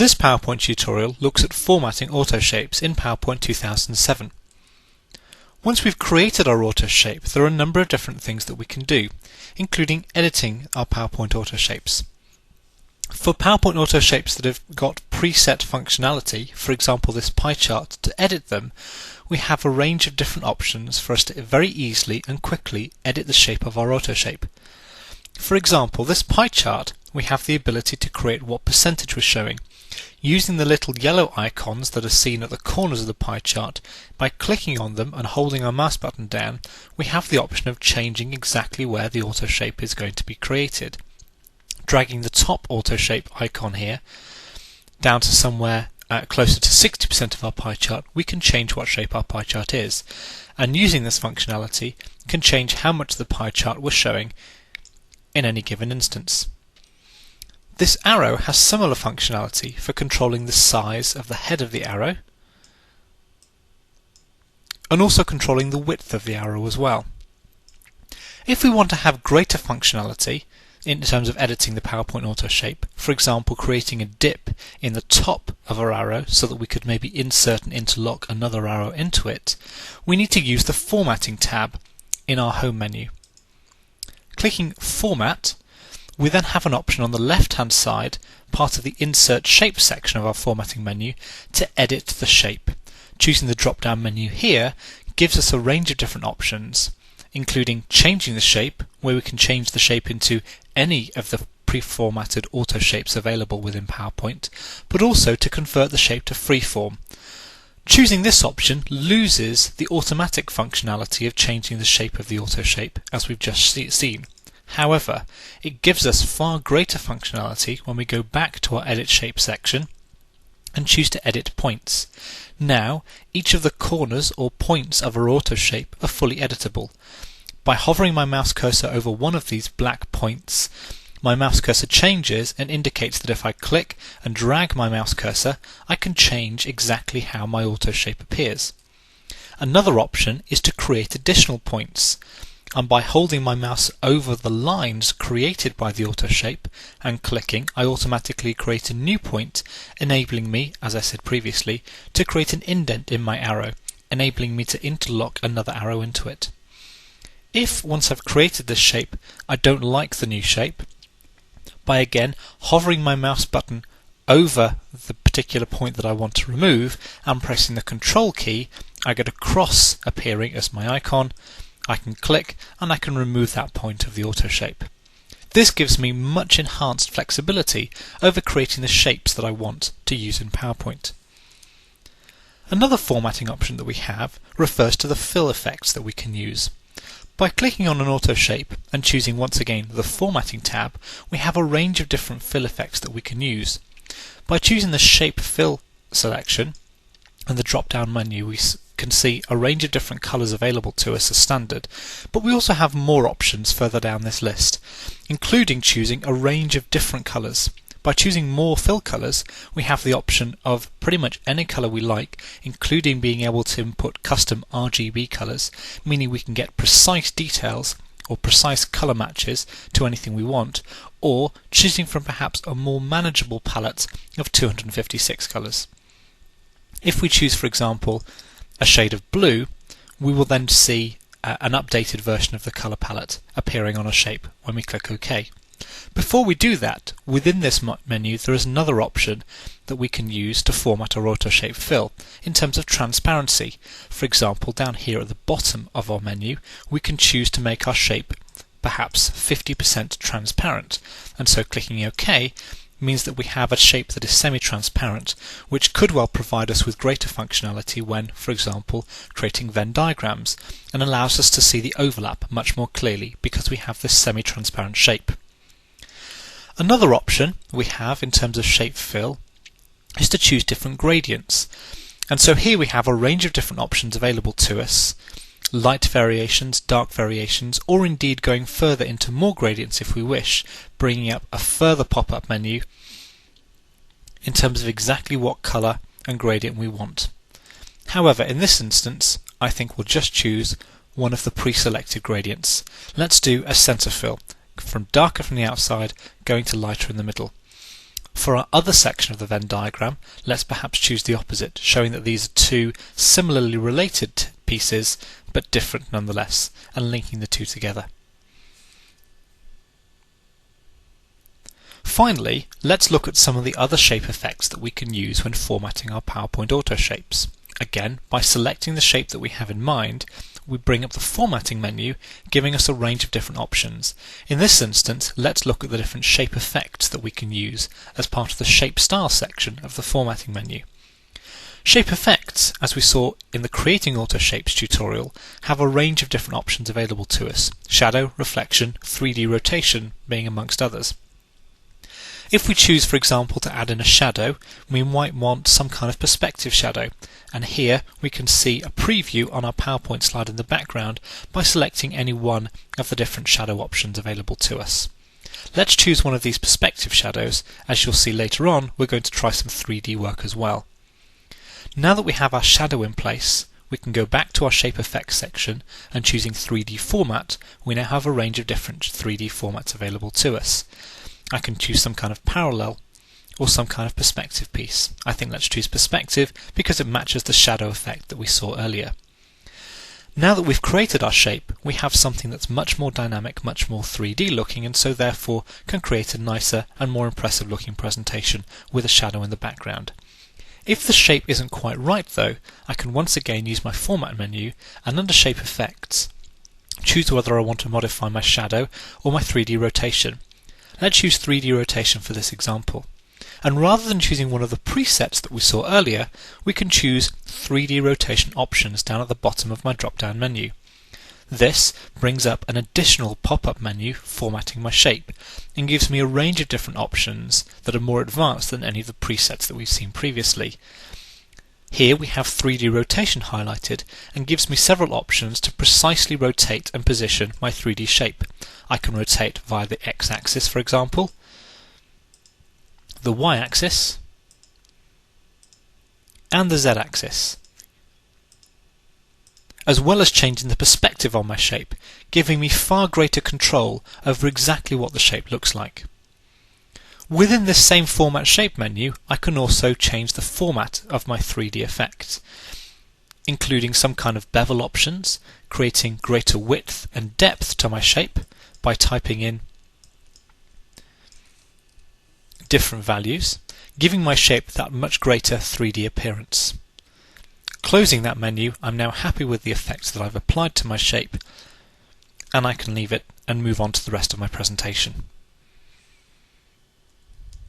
This PowerPoint tutorial looks at formatting AutoShapes in PowerPoint 2007. Once we've created our AutoShape, there are a number of different things that we can do, including editing our PowerPoint AutoShapes. For PowerPoint AutoShapes that have got preset functionality, for example this pie chart, to edit them, we have a range of different options for us to very easily and quickly edit the shape of our AutoShape. For example, this pie chart, we have the ability to create what percentage we're showing. Using the little yellow icons that are seen at the corners of the pie chart, by clicking on them and holding our mouse button down, we have the option of changing exactly where the AutoShape is going to be created. Dragging the top AutoShape icon here down to somewhere closer to 60% of our pie chart, we can change what shape our pie chart is, and using this functionality can change how much of the pie chart we're showing in any given instance. This arrow has similar functionality for controlling the size of the head of the arrow and also controlling the width of the arrow as well. If we want to have greater functionality in terms of editing the PowerPoint AutoShape, for example creating a dip in the top of our arrow so that we could maybe insert and interlock another arrow into it, we need to use the Formatting tab in our Home menu. Clicking Format, we then have an option on the left-hand side, part of the Insert Shape section of our formatting menu, to edit the shape. Choosing the drop-down menu here gives us a range of different options, including changing the shape, where we can change the shape into any of the pre-formatted auto shapes available within PowerPoint, but also to convert the shape to freeform. Choosing this option loses the automatic functionality of changing the shape of the auto shape, as we've just seen. However, it gives us far greater functionality when we go back to our Edit Shape section and choose to edit points. Now, each of the corners or points of our auto shape are fully editable. By hovering my mouse cursor over one of these black points, my mouse cursor changes and indicates that if I click and drag my mouse cursor, I can change exactly how my auto shape appears. Another option is to create additional points, and by holding my mouse over the lines created by the AutoShape and clicking, I automatically create a new point, enabling me, as I said previously, to create an indent in my arrow, enabling me to interlock another arrow into it. If, once I've created this shape, I don't like the new shape, by again hovering my mouse button over the particular point that I want to remove and pressing the Control key, I get a cross appearing as my icon. I can click and I can remove that point of the AutoShape. This gives me much enhanced flexibility over creating the shapes that I want to use in PowerPoint. Another formatting option that we have refers to the fill effects that we can use. By clicking on an AutoShape and choosing once again the Formatting tab, we have a range of different fill effects that we can use. By choosing the Shape Fill selection and the drop-down menu, we can see a range of different colours available to us as standard, but we also have more options further down this list, including choosing a range of different colours. By choosing more fill colours, we have the option of pretty much any colour we like, including being able to input custom RGB colours, meaning we can get precise details or precise colour matches to anything we want, or choosing from perhaps a more manageable palette of 256 colours. If we choose, for example, a shade of blue, we will then see an updated version of the colour palette appearing on a shape when we click OK. Before we do that, within this menu there is another option that we can use to format our AutoShape fill in terms of transparency. For example, down here at the bottom of our menu, we can choose to make our shape perhaps 50% transparent, and so clicking OK means that we have a shape that is semi-transparent, which could well provide us with greater functionality when, for example, creating Venn diagrams, and allows us to see the overlap much more clearly because we have this semi-transparent shape. Another option we have in terms of shape fill is to choose different gradients, and so here we have a range of different options available to us: light variations, dark variations, or indeed going further into more gradients if we wish, bringing up a further pop-up menu in terms of exactly what colour and gradient we want. However, in this instance, I think we'll just choose one of the pre-selected gradients. Let's do a centre fill, from darker from the outside going to lighter in the middle. For our other section of the Venn diagram, let's perhaps choose the opposite, showing that these are two similarly related pieces, but different nonetheless, and linking the two together. Finally, let's look at some of the other shape effects that we can use when formatting our PowerPoint AutoShapes. Again, by selecting the shape that we have in mind, we bring up the formatting menu, giving us a range of different options. In this instance, let's look at the different shape effects that we can use as part of the Shape Style section of the formatting menu. Shape effects, as we saw in the Creating AutoShapes tutorial, have a range of different options available to us, shadow, reflection, 3D rotation being amongst others. If we choose, for example, to add in a shadow, we might want some kind of perspective shadow, and here we can see a preview on our PowerPoint slide in the background by selecting any one of the different shadow options available to us. Let's choose one of these perspective shadows. As you'll see later on, we're going to try some 3D work as well. Now that we have our shadow in place, we can go back to our Shape Effects section, and choosing 3D Format, we now have a range of different 3D formats available to us. I can choose some kind of parallel or some kind of perspective piece. I think let's choose perspective because it matches the shadow effect that we saw earlier. Now that we've created our shape, we have something that's much more dynamic, much more 3D looking, and so therefore can create a nicer and more impressive looking presentation with a shadow in the background. If the shape isn't quite right though, I can once again use my Format menu and under Shape Effects, choose whether I want to modify my shadow or my 3D rotation. Let's use 3D rotation for this example. And rather than choosing one of the presets that we saw earlier, we can choose 3D rotation options down at the bottom of my drop-down menu. This brings up an additional pop-up menu formatting my shape and gives me a range of different options that are more advanced than any of the presets that we've seen previously. Here we have 3D rotation highlighted and gives me several options to precisely rotate and position my 3D shape. I can rotate via the X-axis, for example, the Y-axis, and the Z-axis, as well as changing the perspective on my shape, giving me far greater control over exactly what the shape looks like. Within this same Format Shape menu, I can also change the format of my 3D effect, including some kind of bevel options, creating greater width and depth to my shape by typing in different values, giving my shape that much greater 3D appearance. Closing that menu, I'm now happy with the effects that I've applied to my shape, and I can leave it and move on to the rest of my presentation.